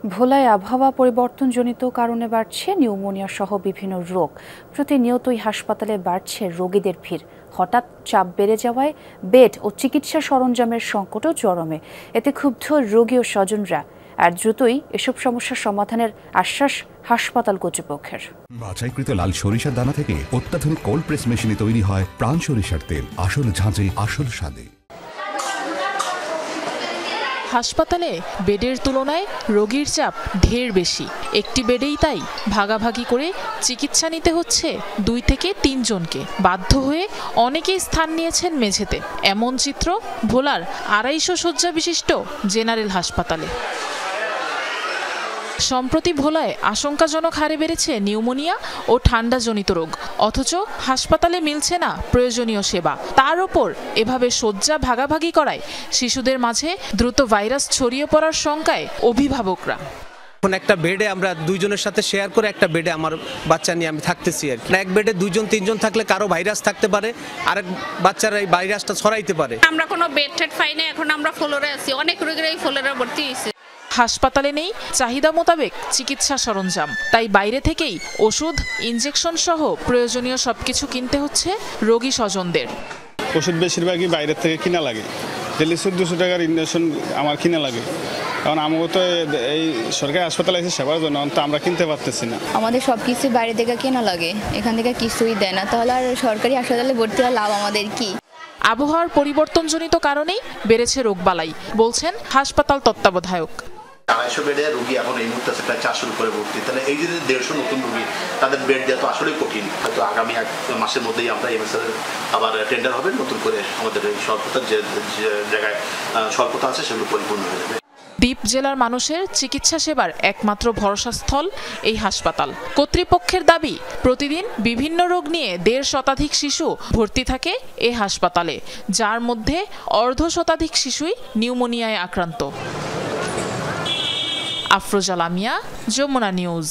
ভোলায় আবহাওয়া পরিবর্তনজনিত কারণে বাড়ছে নিউমোনিয়া সহ বিভিন্ন রোগ। প্রতিনিয়তই হাসপাতালে বাড়ছে রোগীদের ভিড়। হঠাৎ চাপ বেড়ে যাওয়ায় বেড ও চিকিৎসা সরঞ্জামের সংকটও চরমে। এতে ক্ষুব্ধ রোগী ও স্বজনরা। আর দ্রুতই এসব সমস্যার সমাধানের আশ্বাস হাসপাতাল কর্তৃপক্ষের। বাছাইকৃত লাল সরিষার দানা থেকে অত্যাধুনিক কোল্ড প্রেস মেশিনে তৈরি হয় প্রাণ সরিষার তেল। আসল ঝাঁঝে, আসল স্বাদে। হাসপাতালে বেডের তুলনায় রোগীর চাপ ঢের বেশি। একটি বেডেই তাই ভাগাভাগি করে চিকিৎসা নিতে হচ্ছে 2 থেকে 3 জনকে। বাধ্য হয়ে অনেকেই স্থান নিয়েছেন মেঝেতে। এমন চিত্র ভোলার 250 শয্যা বিশিষ্ট জেনারেল হাসপাতালে। সম্প্রতি ভোলায় আশঙ্কাজনক হারে বেড়েছে নিউমোনিয়া ও ঠান্ডাজনিত রোগ, অথচ হাসপাতালে মিলছে না প্রয়োজনীয় সেবা। তার ওপর এভাবে শয্যা ভাগাভাগি করায় শিশুদের মাঝে দ্রুত ভাইরাস ছড়িয়ে পড়ার শঙ্কায় অভিভাবকরা। এখন একটা বেডে আমরা 2 জনের সাথে শেয়ার করে একটা বেডে আমার বাচ্চা নিয়ে আমি থাকতেছি আর কি। এক বেডে 2 জন 3 জন থাকলে কারো ভাইরাস থাকতে পারে, আরেক বাচ্চারা এই ভাইরাসটা ছড়াইতে পারে। আমরা কোনো বেড টেড পাই না, এখন আমরা ফ্লোরে আছি। অনেক রোগীরাই ফ্লোরে ভর্তি হয়েছে। হাসপাতালে নেই চাহিদা মোতাবেক চিকিৎসা সরঞ্জাম, তাই বাইরে থেকেই ওষুধ, ইনজেকশন সহ প্রয়োজনীয় সবকিছু কিনতে হচ্ছে রোগী স্বজনদের। ওষুধ বেশিরভাগই বাইরের থেকে কিনা লাগে। ডেলি 1400 টাকার ইনজেকশন আমার কিনা লাগে। কারণ আমাকে তো এই সরকারি হাসপাতালে এসে সেবার জন্য তো আমরা কিনতে পারতেছি না। আমাদের সব কিছু বাইরে থেকে কেনা লাগে, এখান থেকে কিছুই দেয় না। তাহলে আর সরকারি হাসপাতালে ভর্তি হওয়ার লাভ আমাদের কি? আবহাওয়ার পরিবর্তনজনিত কারণেই বেড়েছে রোগবালাই, বলছেন হাসপাতাল তত্ত্বাবধায়ক। 250 বেডের রোগী এখন এই মুহূর্তে আছে প্রায় 400 করে ভর্তি। তাহলে এই যে 150 নতুন রোগী, তাদের বেড দেওয়া তো আসলেই কঠিন। হয়তো আগামী 1 মাসের মধ্যেই আমরা এমএসএর আবার টেন্ডার হবে, নতুন করে আমাদের এই স্বল্পতার যে জায়গায় স্বল্পতা আছে সেগুলো পরিপূর্ণ হয়ে যাবে। দ্বীপ জেলার মানুষের চিকিৎসা সেবার একমাত্র ভরসাস্থল এই হাসপাতাল। কর্তৃপক্ষের দাবি, প্রতিদিন বিভিন্ন রোগ নিয়ে 1.5 শতাধিক শিশু ভর্তি থাকে এই হাসপাতালে, যার মধ্যে 1/2 শতাধিক শিশুই নিউমোনিয়ায় আক্রান্ত। আফরোজা লামিয়া, যমুনা নিউজ।